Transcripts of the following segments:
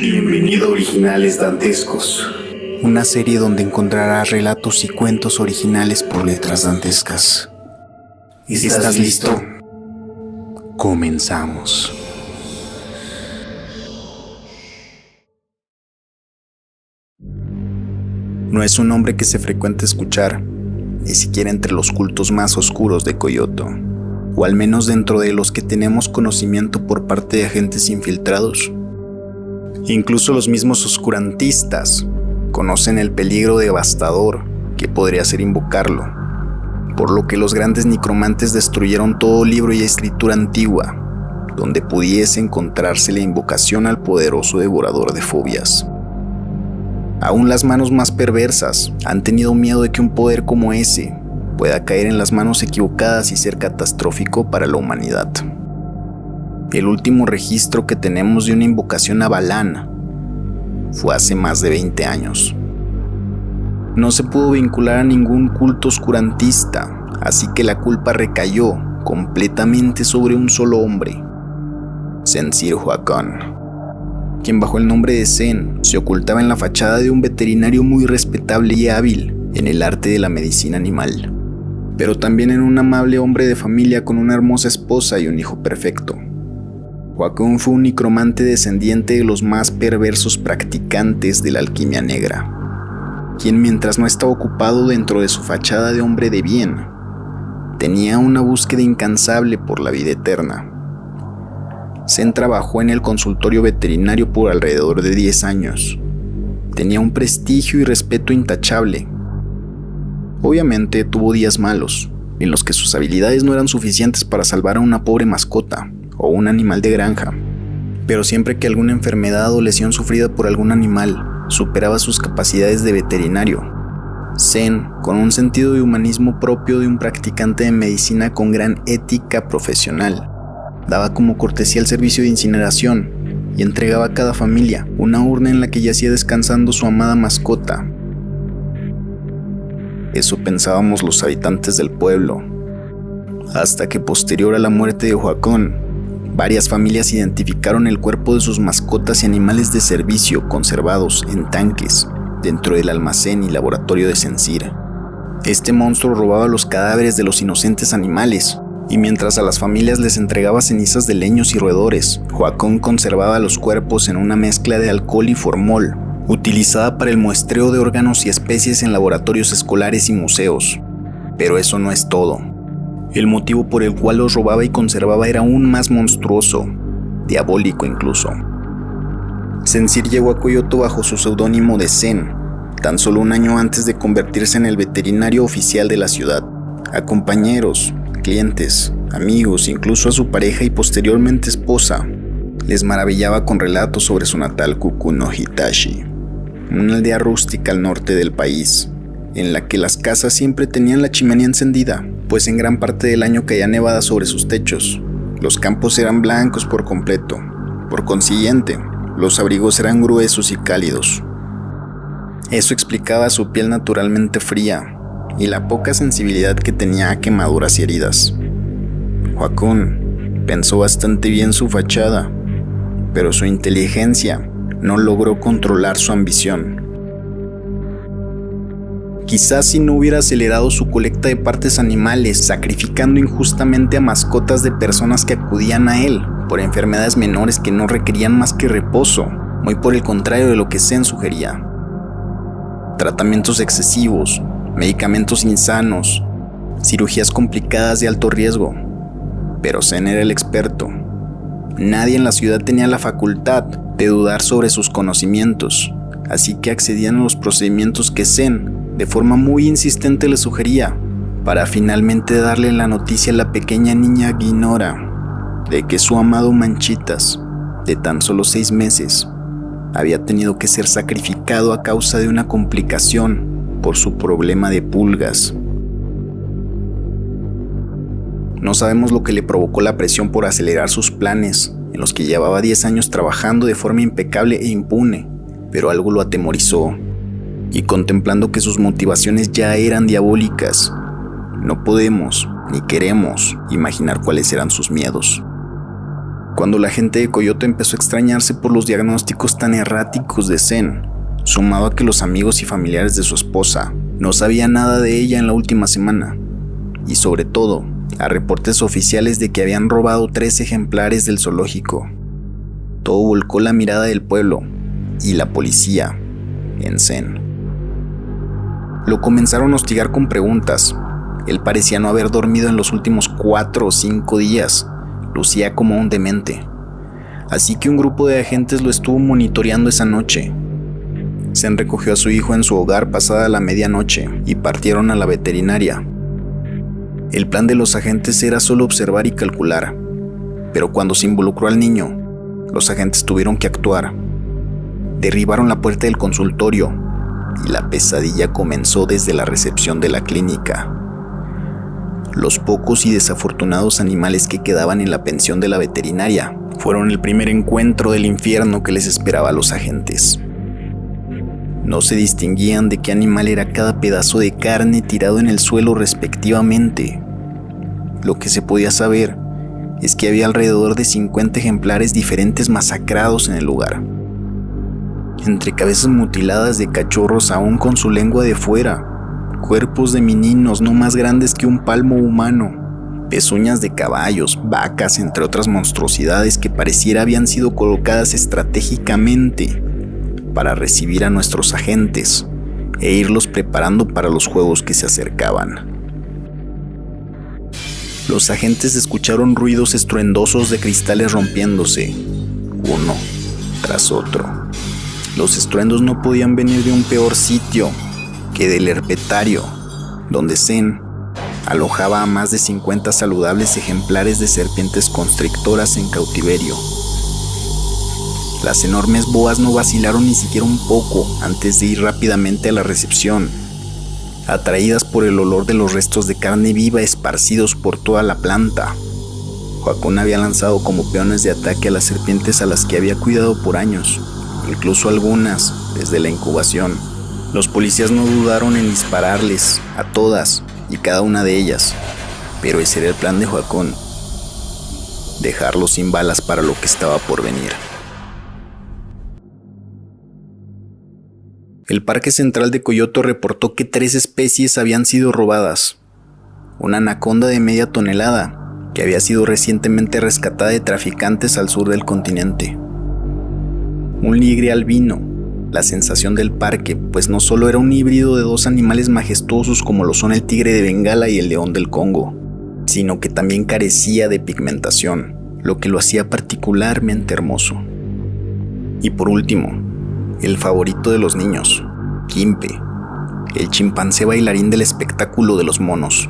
Bienvenido a Originales Dantescos, una serie donde encontrarás relatos y cuentos originales por letras dantescas. ¿Estás listo? Comenzamos. No es un nombre que se frecuente escuchar, ni siquiera entre los cultos más oscuros de Coyoto, o al menos dentro de los que tenemos conocimiento por parte de agentes infiltrados. Incluso los mismos oscurantistas conocen el peligro devastador que podría ser invocarlo, por lo que los grandes necromantes destruyeron todo libro y escritura antigua donde pudiese encontrarse la invocación al poderoso devorador de fobias. Aún las manos más perversas han tenido miedo de que un poder como ese pueda caer en las manos equivocadas y ser catastrófico para la humanidad. El último registro que tenemos de una invocación a Balan fue hace más de 20 años. No se pudo vincular a ningún culto oscurantista, así que la culpa recayó completamente sobre un solo hombre, Sensir Huacón, quien bajo el nombre de Zen se ocultaba en la fachada de un veterinario muy respetable y hábil en el arte de la medicina animal, pero también en un amable hombre de familia con una hermosa esposa y un hijo perfecto. Huacón fue un necromante descendiente de los más perversos practicantes de la alquimia negra, quien mientras no estaba ocupado dentro de su fachada de hombre de bien, tenía una búsqueda incansable por la vida eterna. Zen trabajó en el consultorio veterinario por alrededor de 10 años. Tenía un prestigio y respeto intachable. Obviamente tuvo días malos, en los que sus habilidades no eran suficientes para salvar a una pobre mascota o un animal de granja, pero siempre que alguna enfermedad o lesión sufrida por algún animal superaba sus capacidades de veterinario, Zen, con un sentido de humanismo propio de un practicante de medicina con gran ética profesional, daba como cortesía el servicio de incineración y entregaba a cada familia una urna en la que yacía descansando su amada mascota. Eso pensábamos los habitantes del pueblo, hasta que posterior a la muerte de Huacón, varias familias identificaron el cuerpo de sus mascotas y animales de servicio conservados en tanques dentro del almacén y laboratorio de Sensir. Este monstruo robaba los cadáveres de los inocentes animales, y mientras a las familias les entregaba cenizas de leños y roedores, Huacón conservaba los cuerpos en una mezcla de alcohol y formol, utilizada para el muestreo de órganos y especies en laboratorios escolares y museos. Pero eso no es todo. El motivo por el cual los robaba y conservaba era aún más monstruoso, diabólico incluso. Sensir llegó a Coyoto bajo su seudónimo de Zen, tan solo un año antes de convertirse en el veterinario oficial de la ciudad. A compañeros, clientes, amigos, incluso a su pareja y posteriormente esposa, les maravillaba con relatos sobre su natal Kukuno Hitashi, una aldea rústica al norte del país, en la que las casas siempre tenían la chimenea encendida, pues en gran parte del año caía nevada sobre sus techos. Los campos eran blancos por completo. Por consiguiente, los abrigos eran gruesos y cálidos. Eso explicaba su piel naturalmente fría y la poca sensibilidad que tenía a quemaduras y heridas. Huacón pensó bastante bien su fachada, pero su inteligencia no logró controlar su ambición. Quizás si no hubiera acelerado su colecta de partes animales, sacrificando injustamente a mascotas de personas que acudían a él por enfermedades menores que no requerían más que reposo, muy por el contrario de lo que Zen sugería. Tratamientos excesivos, medicamentos insanos, cirugías complicadas de alto riesgo. Pero Zen era el experto. Nadie en la ciudad tenía la facultad de dudar sobre sus conocimientos, así que accedían a los procedimientos que Zen, de forma muy insistente, le sugería, para finalmente darle la noticia a la pequeña niña Guinora de que su amado Manchitas, de tan solo 6 meses, había tenido que ser sacrificado a causa de una complicación por su problema de pulgas. No sabemos lo que le provocó la presión por acelerar sus planes, en los que llevaba 10 años trabajando de forma impecable e impune, pero algo lo atemorizó, y contemplando que sus motivaciones ya eran diabólicas, no podemos ni queremos imaginar cuáles eran sus miedos. Cuando la gente de Coyote empezó a extrañarse por los diagnósticos tan erráticos de Zen, sumado a que los amigos y familiares de su esposa no sabían nada de ella en la última semana, y sobre todo, a reportes oficiales de que habían robado 3 ejemplares del zoológico, todo volcó la mirada del pueblo y la policía en Zen. Lo comenzaron a hostigar con preguntas. Él parecía no haber dormido en los últimos 4 o 5 días. Lucía como un demente. Así que un grupo de agentes lo estuvo monitoreando esa noche. Zen recogió a su hijo en su hogar pasada la medianoche y partieron a la veterinaria. El plan de los agentes era solo observar y calcular, pero cuando se involucró al niño, los agentes tuvieron que actuar. Derribaron la puerta del consultorio y la pesadilla comenzó desde la recepción de la clínica. Los pocos y desafortunados animales que quedaban en la pensión de la veterinaria fueron el primer encuentro del infierno que les esperaba a los agentes. No se distinguían de qué animal era cada pedazo de carne tirado en el suelo respectivamente. Lo que se podía saber es que había alrededor de 50 ejemplares diferentes masacrados en el lugar. Entre cabezas mutiladas de cachorros aún con su lengua de fuera, cuerpos de meninos no más grandes que un palmo humano, pezuñas de caballos, vacas, entre otras monstruosidades que pareciera habían sido colocadas estratégicamente para recibir a nuestros agentes e irlos preparando para los juegos que se acercaban. Los agentes escucharon ruidos estruendosos de cristales rompiéndose, uno tras otro. Los estruendos no podían venir de un peor sitio que del herpetario, donde Zen alojaba a más de 50 saludables ejemplares de serpientes constrictoras en cautiverio. Las enormes boas no vacilaron ni siquiera un poco antes de ir rápidamente a la recepción, atraídas por el olor de los restos de carne viva esparcidos por toda la planta. Joaquín había lanzado como peones de ataque a las serpientes a las que había cuidado por años, incluso algunas desde la incubación. Los policías no dudaron en dispararles a todas y cada una de ellas, pero ese era el plan de Joaquín: dejarlos sin balas para lo que estaba por venir. El Parque Central de Coyoto reportó que 3 especies habían sido robadas. Una anaconda de media tonelada, que había sido recientemente rescatada de traficantes al sur del continente. Un ligre albino, la sensación del parque, pues no solo era un híbrido de 2 animales majestuosos como lo son el tigre de Bengala y el león del Congo, sino que también carecía de pigmentación, lo que lo hacía particularmente hermoso. Y por último, el favorito de los niños, Quimpe, el chimpancé bailarín del espectáculo de los monos.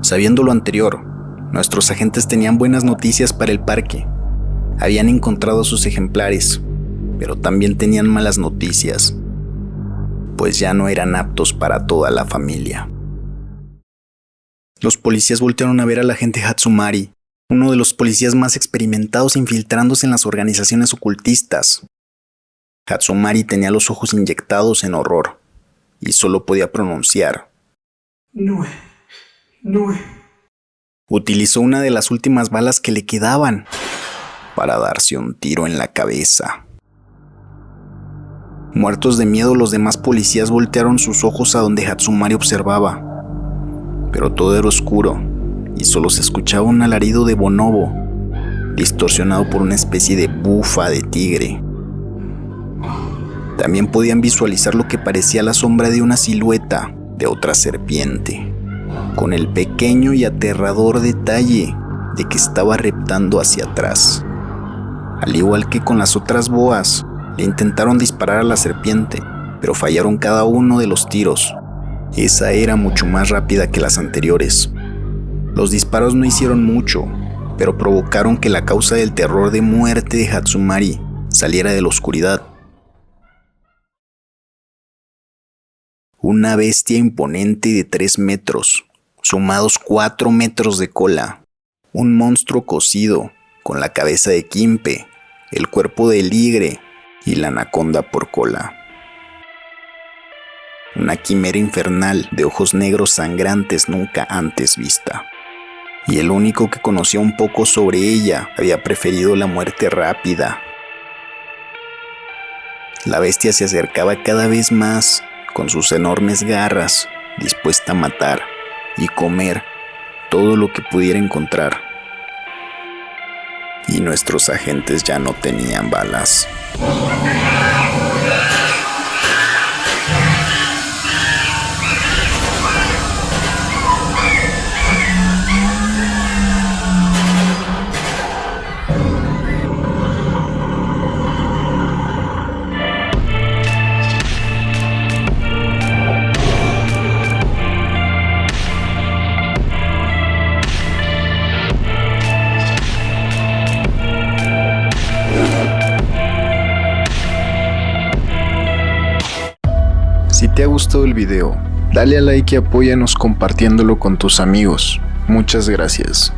Sabiendo lo anterior, nuestros agentes tenían buenas noticias para el parque. Habían encontrado sus ejemplares, pero también tenían malas noticias, pues ya no eran aptos para toda la familia. Los policías voltearon a ver al agente Hatsumari, uno de los policías más experimentados infiltrándose en las organizaciones ocultistas. Hatsumari tenía los ojos inyectados en horror y solo podía pronunciar "No". Utilizó una de las últimas balas que le quedaban para darse un tiro en la cabeza. Muertos de miedo, los demás policías voltearon sus ojos a donde Hatsumari observaba, pero todo era oscuro y solo se escuchaba un alarido de bonobo, distorsionado por una especie de bufa de tigre. También podían visualizar lo que parecía la sombra de una silueta de otra serpiente, con el pequeño y aterrador detalle de que estaba reptando hacia atrás. Al igual que con las otras boas, le intentaron disparar a la serpiente, pero fallaron cada uno de los tiros. Esa era mucho más rápida que las anteriores. Los disparos no hicieron mucho, pero provocaron que la causa del terror de muerte de Hatsumari saliera de la oscuridad. Una bestia imponente de 3 metros, sumados 4 metros de cola. Un monstruo cocido, con la cabeza de Quimpe, el cuerpo de ligre y la anaconda por cola. Una quimera infernal de ojos negros sangrantes nunca antes vista. y el único que conocía un poco sobre ella había preferido la muerte rápida. La bestia se acercaba cada vez más, con sus enormes garras, dispuesta a matar y comer todo lo que pudiera encontrar. Y nuestros agentes ya no tenían balas. Si te ha gustado el video, dale a like y apóyanos compartiéndolo con tus amigos. Muchas gracias.